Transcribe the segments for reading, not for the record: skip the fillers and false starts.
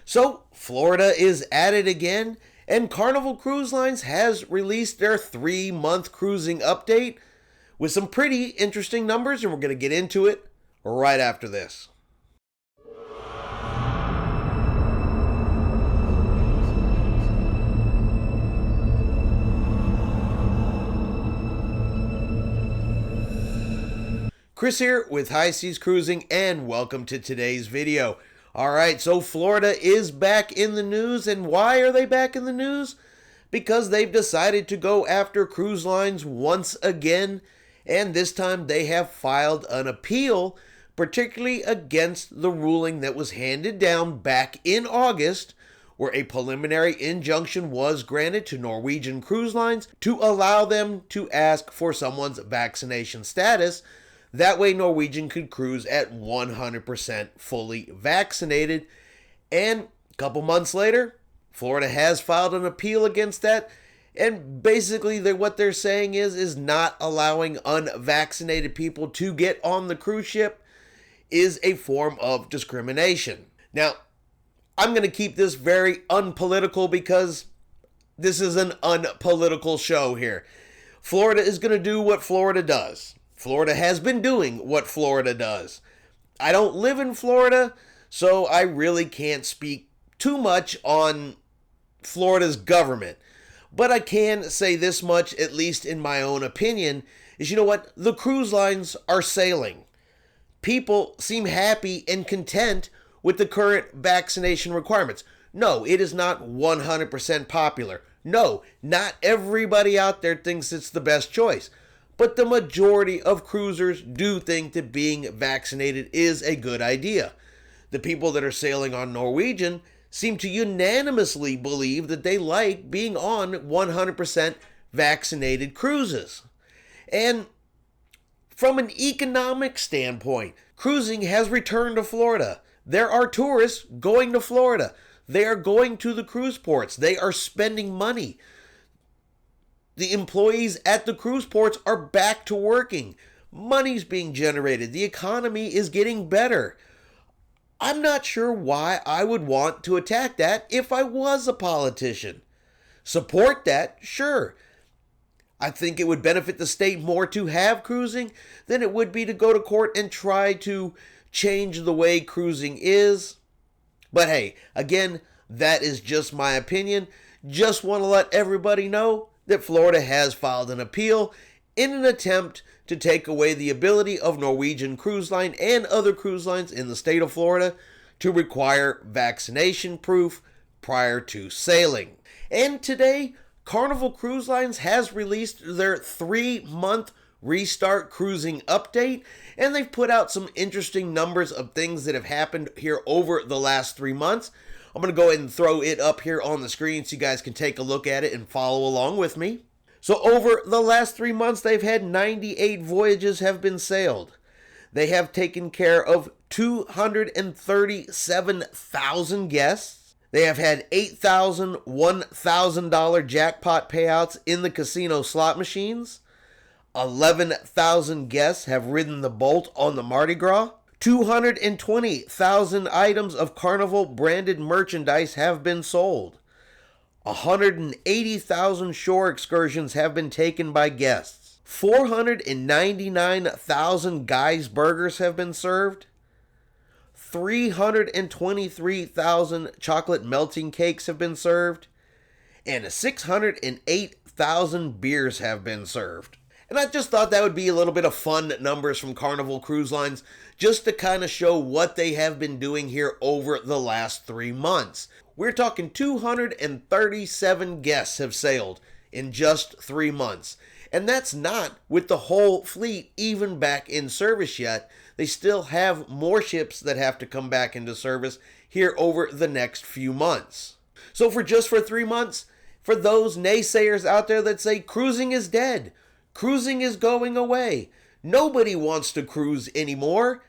So, Florida is at it again, and Carnival Cruise Lines has released their 3-month cruising update with some pretty interesting numbers, and we're going to get into it right after this. Chris here with High Seas Cruising, and welcome to today's video. Alright, so Florida is back in the news, and why are they back in the news? Because they've decided to go after cruise lines once again, and this time they have filed an appeal, particularly against the ruling that was handed down back in August, where a preliminary injunction was granted to Norwegian Cruise Lines to allow them to ask for someone's vaccination status. That way Norwegian could cruise at 100% fully vaccinated. And a couple months later, Florida has filed an appeal against that. And basically what they're saying is not allowing unvaccinated people to get on the cruise ship is a form of discrimination. Now, I'm going to keep this very unpolitical because this is an unpolitical show here. Florida is going to do what Florida does. Florida has been doing what Florida does. I don't live in Florida, so I really can't speak too much on Florida's government. But I can say this much, at least in my own opinion, is you know what? The cruise lines are sailing. People seem happy and content with the current vaccination requirements. No, it is not 100% popular. No, not everybody out there thinks it's the best choice. But the majority of cruisers do think that being vaccinated is a good idea. The people that are sailing on Norwegian seem to unanimously believe that they like being on 100% vaccinated cruises. And from an economic standpoint, cruising has returned to Florida. There are tourists going to Florida. They are going to the cruise ports. They are spending money. The employees at the cruise ports are back to working. Money's being generated. The economy is getting better. I'm not sure why I would want to attack that if I was a politician. Support that? Sure. I think it would benefit the state more to have cruising than it would be to go to court and try to change the way cruising is. But hey, again, that is just my opinion. Just want to let everybody know that Florida has filed an appeal in an attempt to take away the ability of Norwegian Cruise Line and other cruise lines in the state of Florida to require vaccination proof prior to sailing. And today, Carnival Cruise Lines has released their 3-month restart cruising update, and they've put out some interesting numbers of things that have happened here over the last 3 months. I'm going to go ahead and throw it up here on the screen so you guys can take a look at it and follow along with me. So over the last 3 months, they've had 98 voyages have been sailed. They have taken care of 237,000 guests. They have had 8,000 $1,000 jackpot payouts in the casino slot machines. 11,000 guests have ridden the boat on the Mardi Gras. 220,000 items of Carnival branded merchandise have been sold. 180,000 shore excursions have been taken by guests. 499,000 Guy's burgers have been served. 323,000 chocolate melting cakes have been served. And 608,000 beers have been served. And I just thought that would be a little bit of fun numbers from Carnival Cruise Lines just to kind of show what they have been doing here over the last 3 months. We're talking 237 guests have sailed in just 3 months. And that's not with the whole fleet even back in service yet. They still have more ships that have to come back into service here over the next few months. So for 3 months, for those naysayers out there that say cruising is dead, cruising is going away, nobody wants to cruise anymore,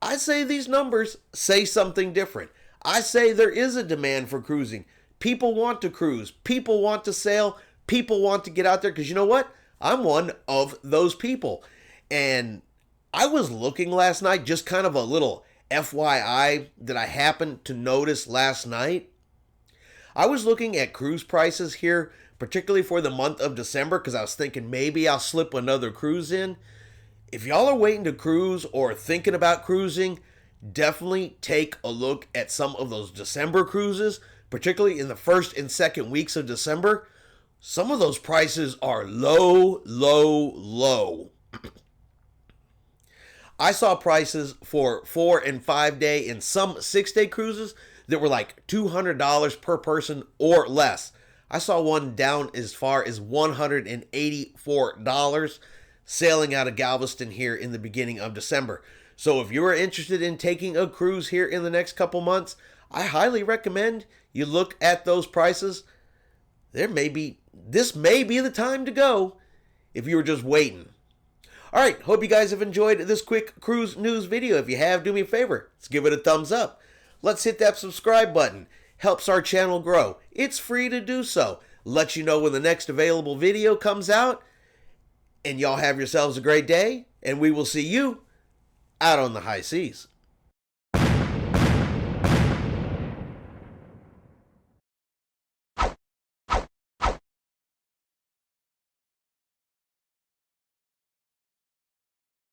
I say these numbers say something different. I say there is a demand for cruising. People want to cruise. People want to sail. People want to get out there because you know what? I'm one of those people. And I was looking last night, just kind of a little FYI that I happened to notice last night. I was looking at cruise prices here, particularly for the month of December, because I was thinking maybe I'll slip another cruise in. If y'all are waiting to cruise or thinking about cruising, definitely take a look at some of those December cruises, particularly in the first and second weeks of December. Some of those prices are low, low, low. I saw prices for 4 and 5 day and some 6-day cruises that were like $200 per person or less. I saw one down as far as $184 sailing out of Galveston here in the beginning of December. So if you're interested in taking a cruise here in the next couple months, I highly recommend you look at those prices. This may be the time to go if you were just waiting. All right, hope you guys have enjoyed this quick cruise news video. If you have, do me a favor. Let's give it a thumbs up. Let's hit that subscribe button. Helps our channel grow. It's free to do so. Let you know when the next available video comes out. And y'all have yourselves a great day. And we will see you out on the high seas.